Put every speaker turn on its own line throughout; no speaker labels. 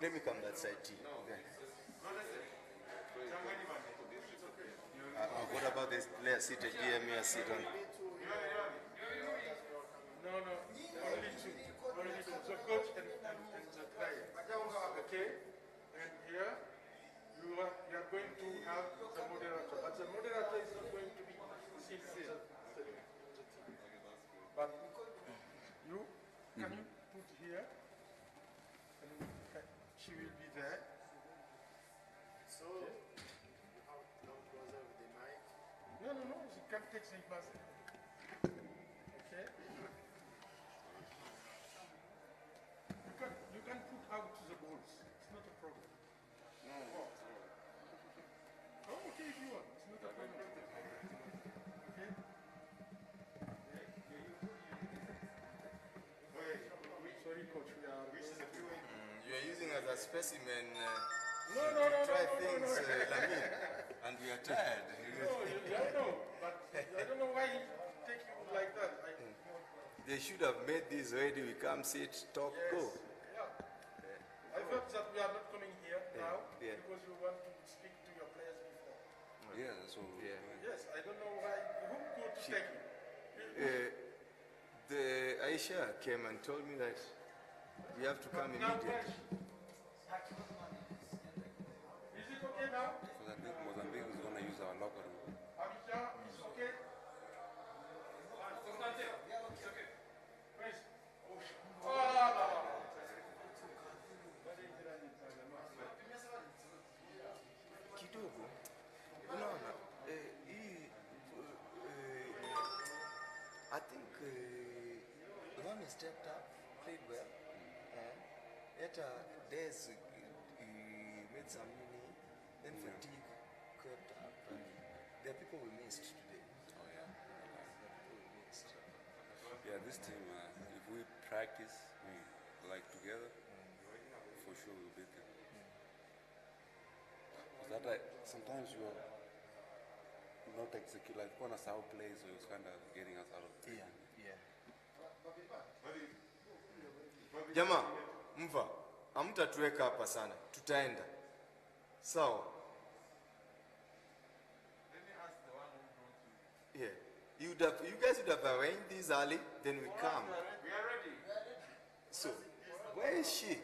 Let me come that side, T. Okay. What about this player seated here? Me a sit on.
No, only two. So coach and the player. Okay? And here, you are going to have the moderator. But the moderator is not going to be seen as the team. But you, can you put here? And she will be there.
So, how closer with the mic?
No, she can't take the bus. Okay? You can put out the balls. It's not a problem.
No.
Oh, okay, if you want. It's not a problem. Okay? Sorry, coach.
You are using as a specimen
No,
to try things, Lamin, and we are tired.
But I don't know why he take you like that.
They should have made this ready. We come, sit, talk, go.
Yeah. I thought that we are not coming here now
yeah.
because you want to speak to your players before.
Yeah, so
Yes, I don't know why. Who could take you?
The Aisha came and told me that we have to come immediately.
Is it okay now?
because I think Mozambique is going to use our locker room.
Abidjan, it's okay?
Kidogo, unaona, I think Rami stepped up, played well, and yet Des made some money, then fatigue crept up, and there are people we missed today.
Oh, yeah.
There are people we missed.
Yeah, this team, if we practice, we like together, for sure we'll beat them. Because that, sometimes you're not execute, like one of our plays, so it's kind of getting us out of the
Yeah. Jamaa, mva, hamtatuweka hapa sana, tutaenda. Sawa. Yeah. You guys would have arranged this early, then we come.
We are ready.
So, where is she?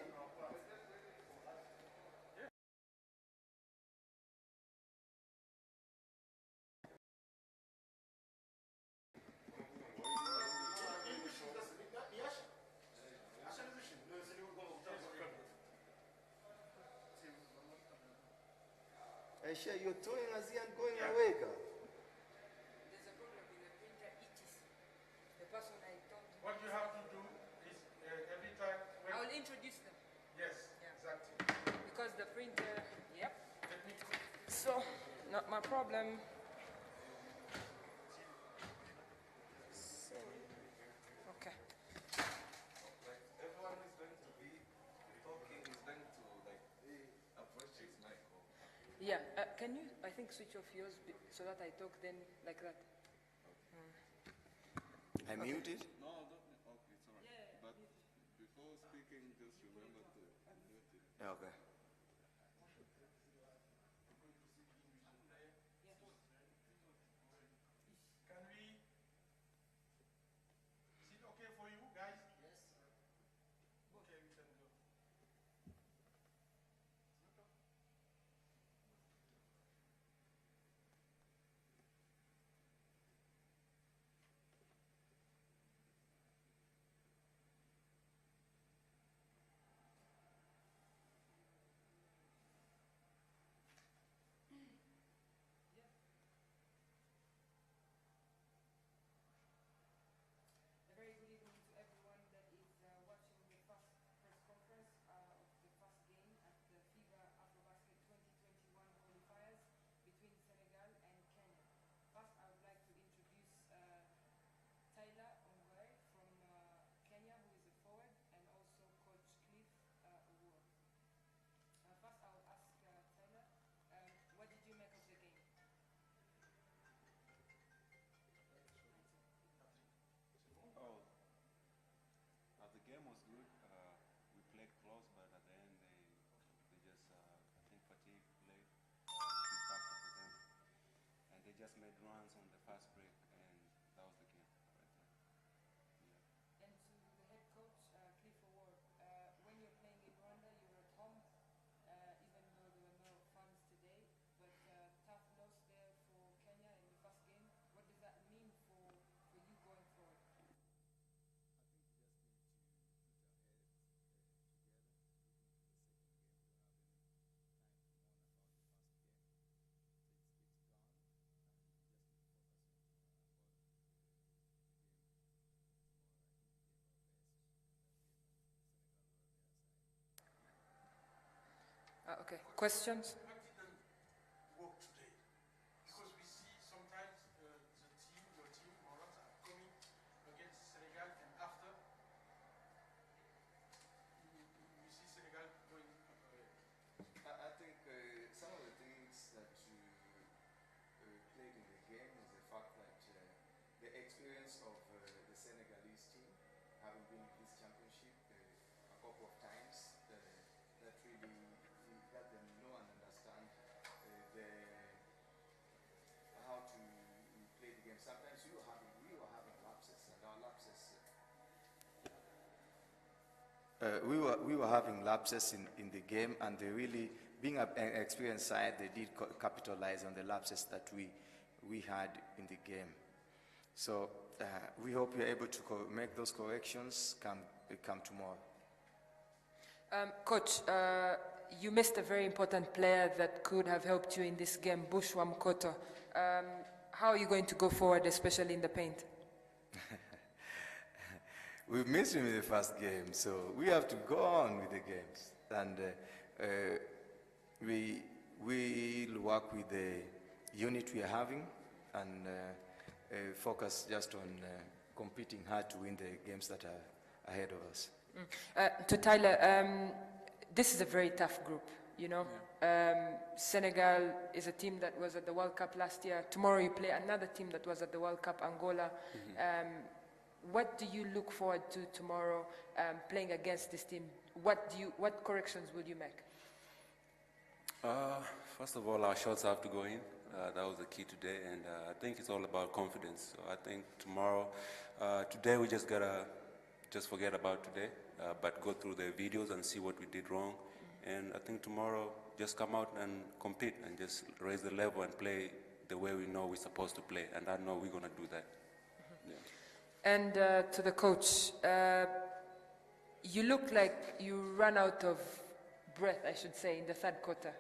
Aisha, you're throwing us here and going away, girl.
There's a problem with the printer, it is. The person I talked to.
What you have to do is every time.
I will introduce them.
Yes,
Yeah.
exactly.
Because the printer, yep.
Let me
So, not my problem. So, okay.
Everyone is going to be talking, is going to like approach his mic.
Yeah, can you, I think, switch off yours so that I talk then like that?
I muted.
No, don't. Okay, it's alright. Yeah, but before speaking, just remember to unmute it.
Okay.
Can we? Is it okay for you guys? Yes. Okay, we can go.
made runs on the fast break, and that was the game right there. Yeah.
And to the head coach, Cliff Award, when you're playing in Rwanda, you're at home, even though there were no fans today, but tough loss there for Kenya in the first game. What does that mean for you going forward? Okay, questions?
What didn't work today? Because we see sometimes your team, Morons, are coming against Senegal, and after we see Senegal going
I think some of the things that you played in the game is the fact that the experience of the Senegalese team, having been in this championship a couple of times, that really let them know and understand how to play the game. Sometimes we were having lapses, and our lapses. We were having lapses in the game, and they really, being an experienced side, they did capitalize on the lapses that we had in the game. So we hope you're able to make those corrections come tomorrow.
Coach, you missed a very important player that could have helped you in this game, Bushwa Mkoto. How are you going to go forward, especially in the paint?
We missed him in the first game, so we have to go on with the games. And we will work with the unit we are having and focus just on competing hard to win the games that are ahead of us.
To Tyler, this is a very tough group, you know. Yeah. Senegal is a team that was at the World Cup last year. Tomorrow you play another team that was at the World Cup, Angola. Mm-hmm. What do you look forward to tomorrow playing against this team? What corrections will you make?
First of all, our shots have to go in. That was the key today, and I think it's all about confidence. So I think tomorrow, today we just gotta forget about today, but go through the videos and see what we did wrong. And I think tomorrow, just come out and compete and just raise the level and play the way we know we're supposed to play. And I know we're gonna do that. Mm-hmm. Yeah.
And to the coach, you look like you ran out of breath, I should say, in the third quarter.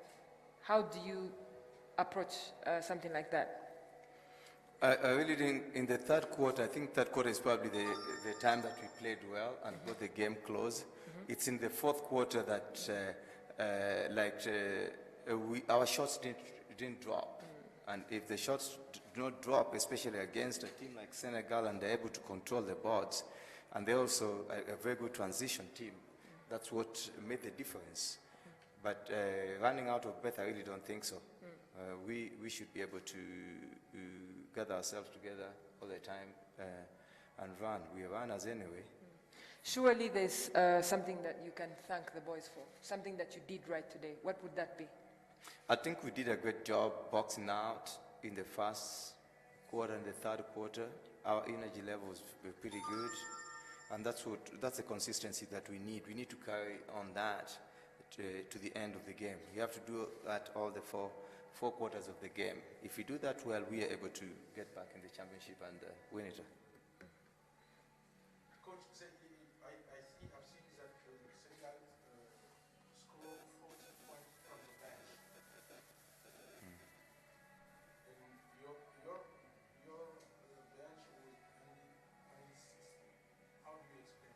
How do you approach something like that?
I really think in the third quarter, I think third quarter is probably the time that we played well and got the game close. Mm-hmm. It's in the fourth quarter that our shots didn't drop. Mm. And if the shots do not drop, especially against a team like Senegal, and they're able to control the boards, and they're also a very good transition team, that's what made the difference. But running out of breath, I really don't think so. We should be able to gather ourselves together all the time and run. We are runners anyway.
Surely there's something that you can thank the boys for, something that you did right today. What would that be?
I think we did a great job boxing out in the first quarter and the third quarter. Our energy levels were pretty good, and that's the consistency that we need. We need to carry on that to the end of the game. We have to do that all the four quarters of the game. If we do that well, we are able to get back in the championship and win it.
Coach, I've seen that Senegal score 40 points from the bench. And your bench was only 60. How do you explain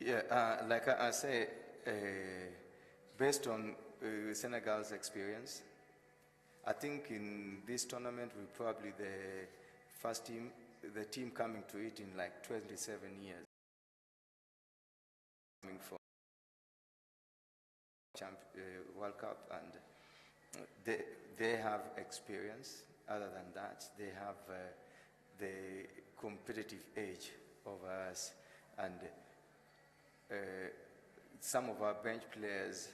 it?
Yeah, like I say, based on Senegal's experience, I think in this tournament we're probably the first team, the team coming to it in like 27 years. Coming from World Cup, and they have experience. Other than that, they have the competitive edge over us, and some of our bench players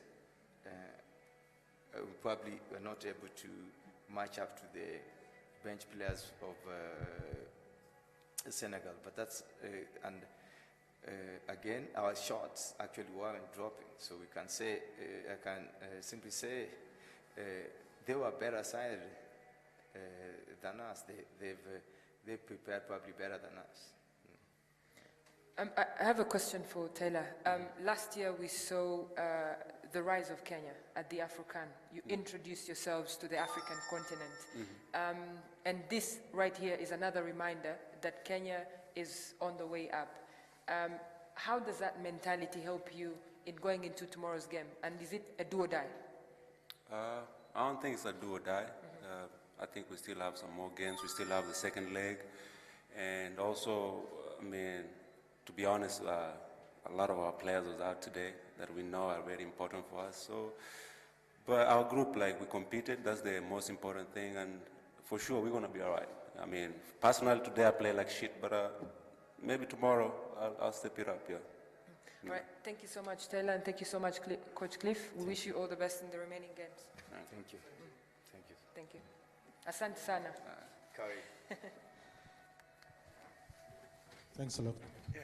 probably were not able to match up to the bench players of Senegal. But that's, again, our shots actually weren't dropping. So we can say, I can simply say, they were better side than us. They prepared probably better than us.
I have a question for Taylor. Last year we saw the rise of Kenya at the AfroCan. You introduced yourselves to the African continent. And this right here is another reminder that Kenya is on the way up. How does that mentality help you in going into tomorrow's game? And is it a do or die?
I don't think it's a do or die. I think we still have some more games. We still have the second leg. And also, I mean, to be honest, a lot of our players was out today that we know are very important for us. So, but our group, like, we competed. That's the most important thing. And for sure, we're going to be all right. I mean, personally, today I play like shit, but maybe tomorrow I'll step it up, yeah.
All right. Thank you so much, Taylor, and thank you so much, Coach Cliff. We wish you all the best in the remaining games.
Thank you. Thank you.
Thank you. Asante sana.
Kari.
Thanks a lot.
Yeah.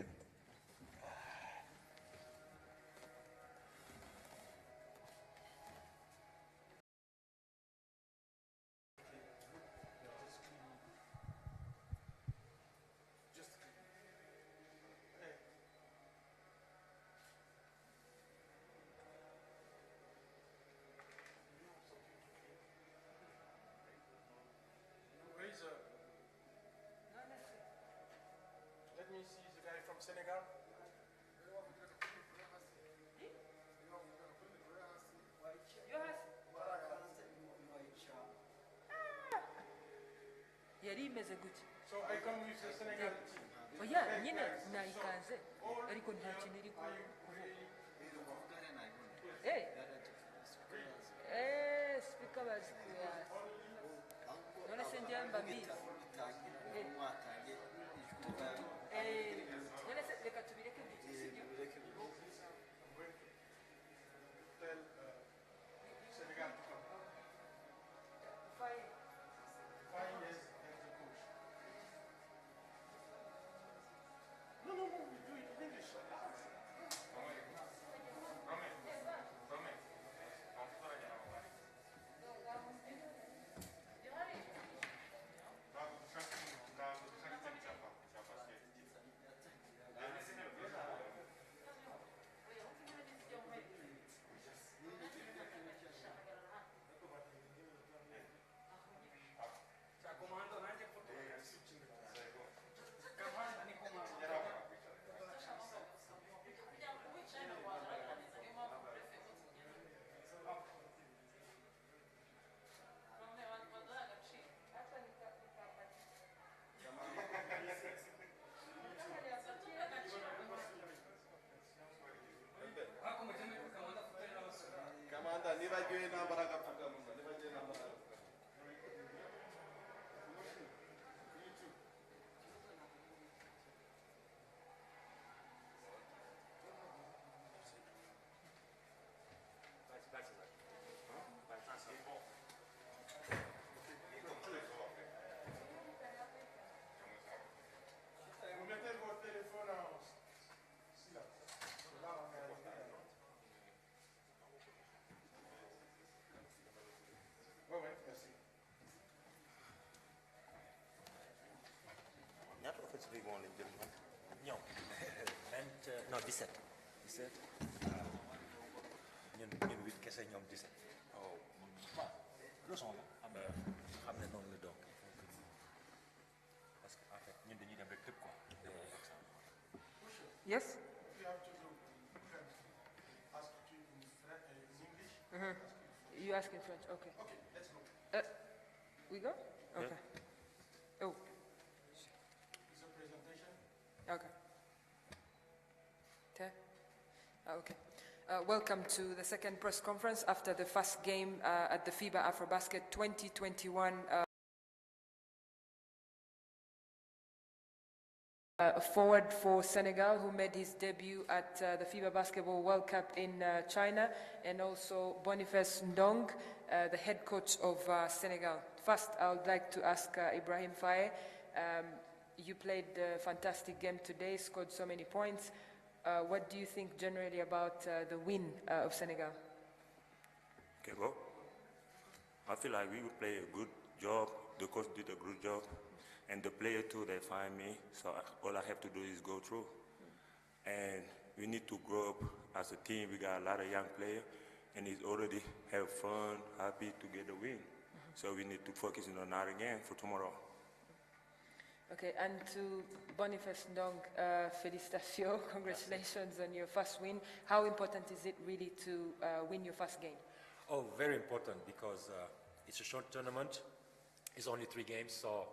Let me see the guy from Senegal.
Yari imeze gutya.
So I come with the Senegal team.
Oya nyine nayikanze ariko nta kintu iri kuvuga. Speaker bazi kuyaza. None se njye mba mbizi. None se reka tubireke gutya sibyo?
Tell Senegal to come.
Fine.
Fine, yes, and the coach. No, we do it in English.
Kamanda, nibagiwe intambara agapfukamunwa, nibagiwe intambara agapfukamunwa.
Vous mettez votre téléphone en silence. Là, on est arrivé à l'autre. Oui, merci.
ñaata offensive moo leen jël man.
ñoom 20 non 17.
17.
ñun 8 kese ñoom 17.
Oh.
waaw leçon la xam ne noonu la donc parce que en fait ñun dañuy dem rek tëb quoi.
Yes?
You have to do, you can ask you in English.
You ask in French. Okay.
Okay, let's go.
We go? Okay. Oh,
It's a presentation.
okay. Okay. Welcome to the second press conference after the first game at the FIBA AfroBasket 2021 forward for Senegal, who made his debut at the FIBA Basketball World Cup in China, and also Boniface Ndong, the head coach of Senegal. First, I would like to ask Ibrahim Faye. You played a fantastic game today, scored so many points. What do you think generally about the win of Senegal?
Okay, well, I feel like we would play a good job. The coach did a good job. And the player too, they find me. So all I have to do is go through. And we need to grow up as a team. We got a lot of young players. And it's already have fun, happy to get the win. So we need to focus on that again for tomorrow.
Okay, and to Boniface Ndong, félicitations, congratulations on your first win. How important is it really to win your first game?
Oh, very important because it's a short tournament. It's only 3 games, so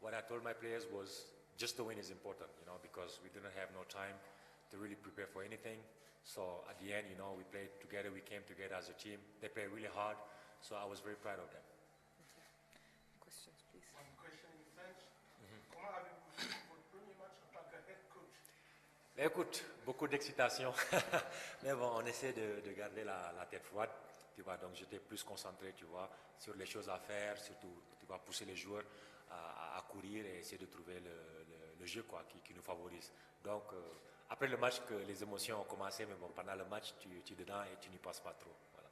what I told my players was just the win is important, because we didn't have no time to really prepare for anything. So at the end, we played together, we came together as a team. They played really hard, so I was very proud of them.
Okay. Questions, please.
One question in French. Comment avez-vous vu votre premier match en tant que head coach?
Mais écoute, beaucoup d'excitation, mais bon, on essaie de garder la tête froide, tu vois, donc j'étais plus concentré, tu vois, sur les choses à faire, surtout, tu vas pousser les joueurs à courir et essayer de trouver le jeu quoi, qui nous favorise. Donc, après le match, que les émotions ont commencé, mais bon, pendant le match, tu es dedans et tu n'y passes pas trop. Voilà.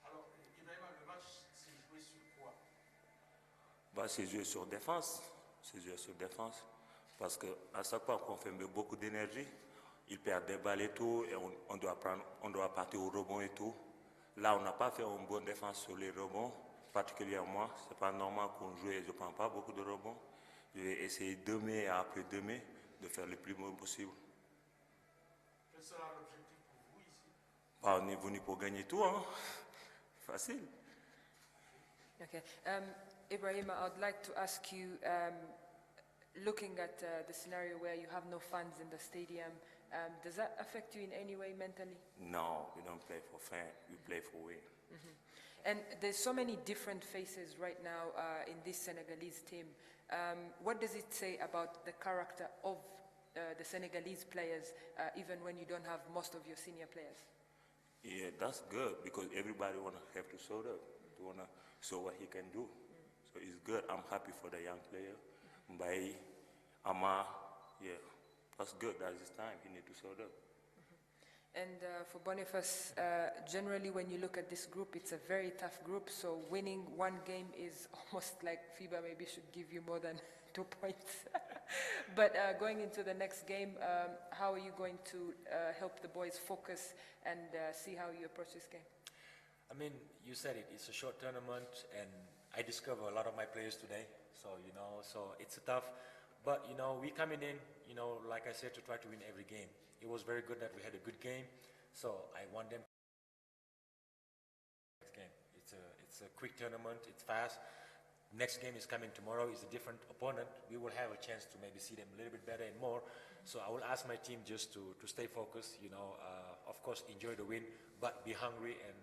Alors, Ibrahima, le match s'est joué sur quoi?
Bah, c'est jouer sur défense. C'est jouer sur défense. Parce qu'à chaque fois qu'on fait beaucoup d'énergie, ils perdent des balles et tout, et on doit partir au rebond et tout. Là, on n'a pas fait une bonne défense sur les rebonds, particulièrement. C'est pas normal qu'on joue et je ne prends pas beaucoup de rebonds. Je vais essayer demain et après demain de faire le plus bon possible.
Quel sera l'objectif pour vous ici?
Bah, on est venu pour gagner tout, hein. Facile.
Okay. Ibrahim, I'd like to ask you, looking at the scenario where you have no fans in the stadium, does that affect you in any way mentally?
No, we don't play for fun. We play for win.
And there's so many different faces right now in this Senegalese team. What does it say about the character of the Senegalese players, even when you don't have most of your senior players?
Yeah, that's good because everybody have to show up, to wanna show what he can do. So it's good. I'm happy for the young player. Mbaye, Ama, yeah, that's good. That's his time. He need to show up.
And for Boniface, generally when you look at this group, it's a very tough group, so winning one game is almost like FIBA maybe should give you more than 2 points. But going into the next game, how are you going to help the boys focus and see how you approach this game?
I mean, you said it, it's a short tournament, and I discovered a lot of my players today, so, so it's tough. But, we coming in, like I said, to try to win every game. It was very good that we had a good game, so I want them. Next game, it's a quick tournament, it's fast. Next game is coming tomorrow, it's a different opponent. We will have a chance to maybe see them a little bit better and more. So I will ask my team just to stay focused, of course enjoy the win, but be hungry and,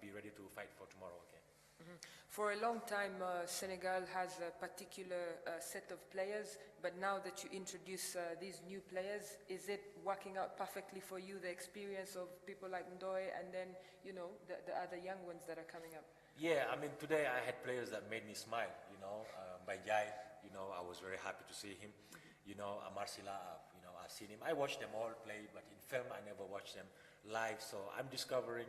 be ready to fight for tomorrow again.
For a long time, Senegal has a particular set of players, but now that you introduce these new players, is it working out perfectly for you, the experience of people like Ndoye and then, the other young ones that are coming up?
Yeah, I mean, today I had players that made me smile, Banjai, I was very happy to see him. Marcila, I've seen him. I watched them all play, but in film I never watched them live, so I'm discovering,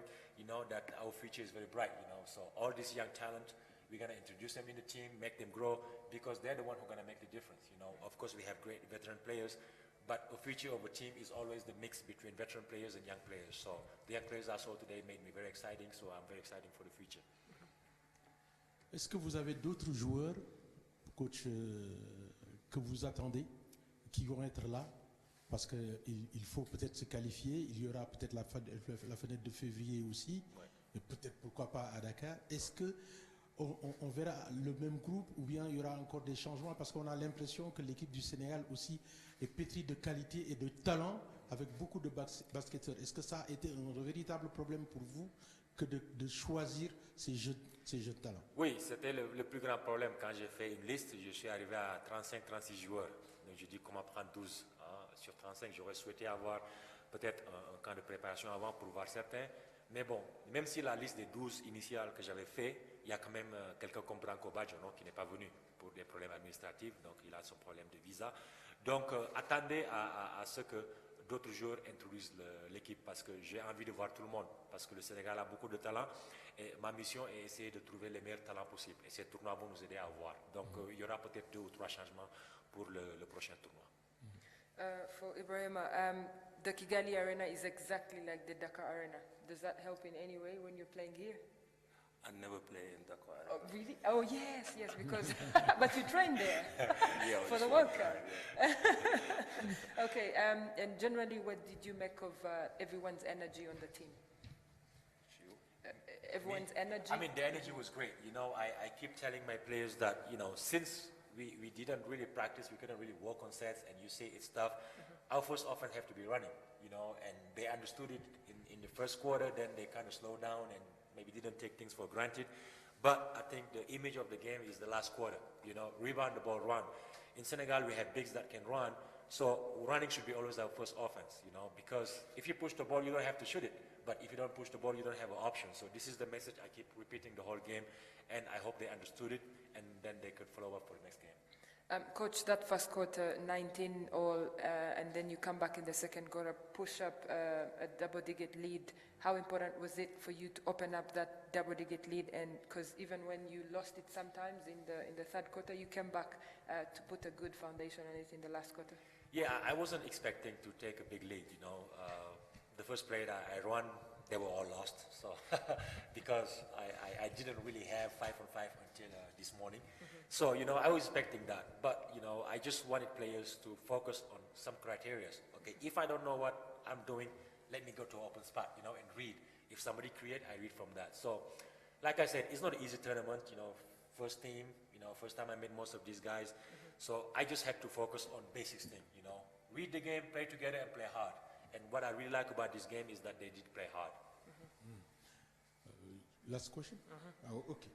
that our future is very bright, So all this young talent, we're going to introduce them in the team, make them grow, because they're the one who are going to make the difference, Of course, we have great veteran players, but the future of a team is always the mix between veteran players and young players. So the young players I saw today made me very exciting, so I'm very excited for the future.
Est-ce que vous avez d'autres joueurs, coach, que vous attendez, qui vont être là? Parce qu'il faut peut-être se qualifier. Il y aura peut-être la fenêtre de février aussi. Ouais. Et peut-être, pourquoi pas, à Dakar. Est-ce qu'on verra le même groupe ou bien il y aura encore des changements? Parce qu'on a l'impression que l'équipe du Sénégal aussi est pétrie de qualité et de talent avec beaucoup de basketteurs. Est-ce que ça a été un véritable problème pour vous que de choisir ces jeunes talents?
Oui, c'était le plus grand problème. Quand j'ai fait une liste, je suis arrivé à 35-36 joueurs. Donc je dis comment prendre 12 sur 35. J'aurais souhaité avoir peut-être un camp de préparation avant pour voir certains. Mais bon, même si la liste des 12 initiales que j'avais fait, il y a quand même quelqu'un comme Branco Baggio, non, qui n'est pas venu pour des problèmes administratifs, donc il a son problème de visa. Donc attendez à ce que d'autres joueurs introduisent l'équipe parce que j'ai envie de voir tout le monde, parce que le Sénégal a beaucoup de talent et ma mission est d'essayer de trouver les meilleurs talents possibles et ces tournois vont nous aider à voir. Donc il y aura peut-être 2 ou 3 changements pour le prochain tournoi.
For Ibrahima, the Kigali Arena is exactly like the Dakar Arena. Does that help in any way when you're playing here?
I never play in Dakar.
Oh, really? Oh, yes, because... but you trained there
Yeah,
for the
sure.
World Cup. Yeah. Okay, and generally, what did you make of everyone's energy on the team? Everyone's energy?
I mean, the energy was great. You know, I keep telling my players that, you know, since we didn't really practice, we couldn't really work on sets, and you say it's tough, our first offense have to be running, you know, and they understood it in the first quarter, then they kind of slowed down and maybe didn't take things for granted. But I think the image of the game is the last quarter, you know, rebound the ball, run. In Senegal, we have bigs that can run, so running should be always our first offense, you know, because if you push the ball, you don't have to shoot it. But if you don't push the ball, you don't have an option. So this is the message I keep repeating the whole game, and I hope they understood it, and then they could follow up for the next game.
Coach, that first quarter, 19 all, and then you come back in the second quarter, push up a double-digit lead. How important was it for you to open up that double-digit lead? And because even when you lost it sometimes in the third quarter, you came back to put a good foundation on it in the last quarter.
Yeah, I wasn't expecting to take a big lead, you know. The first play that I run, they were all lost. So because I didn't really have 5-on-5 until this morning. So, you know, I was expecting that. But, you know, I just wanted players to focus on some criteria. Okay, if I don't know what I'm doing, let me go to an open spot, you know, and read. If somebody create, I read from that. So, like I said, it's not an easy tournament, you know, first team, you know, first time I met most of these guys. So I just had to focus on basics thing, you know, read the game, play together, and play hard. And what I really like about this game is that they did play hard.
Last question? Ok.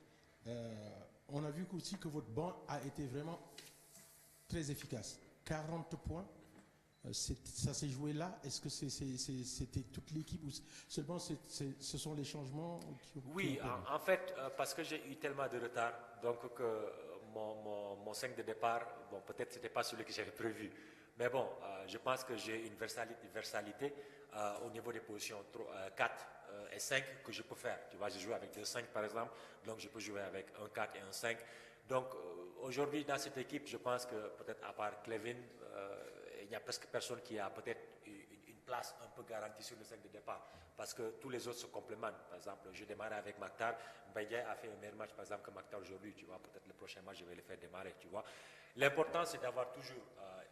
On a vu aussi que votre banc a été vraiment très efficace. 40 points. Ça s'est joué là. Est-ce que c'était toute l'équipe ou seulement ce sont les changements
Oui, en fait, parce que j'ai eu tellement de retard, donc que mon 5 de départ, bon, peut-être c'était pas celui que j'avais prévu. Mais bon, je pense que j'ai une versalité au niveau des positions 4 et 5 que je peux faire. Tu vois, je joue avec 2-5 par exemple, donc je peux jouer avec un 4 et un 5. Donc aujourd'hui dans cette équipe, je pense que peut-être à part Clevin, il n'y a presque personne qui a peut-être une place un peu garantie sur le 5 de départ. Parce que tous les autres se complémentent. Par exemple, je démarrais avec Maktar. Mbaye a fait un meilleur match par exemple que Maktar aujourd'hui. Tu vois, peut-être le prochain match, je vais le faire démarrer. Tu vois. L'important, c'est d'avoir toujours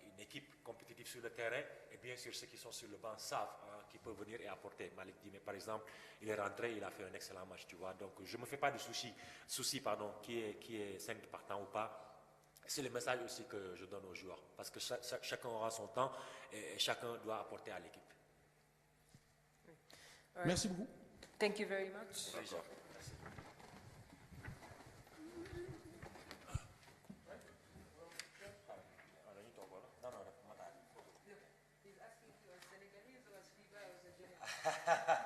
une équipe compétitive sur le terrain. Et bien sûr, ceux qui sont sur le banc savent qui peuvent venir et apporter. Malik Dime, par exemple, il est rentré, il a fait un excellent match. Tu vois. Donc, je ne me fais pas de soucis qui est 5 partants ou pas. C'est le message aussi que je donne aux joueurs. Parce que chacun aura son temps et chacun doit apporter à l'équipe.
Right.
Merci beaucoup.
Thank you very much.
Pleasure.
He's asking if you are Senegalese or as FIBA or as a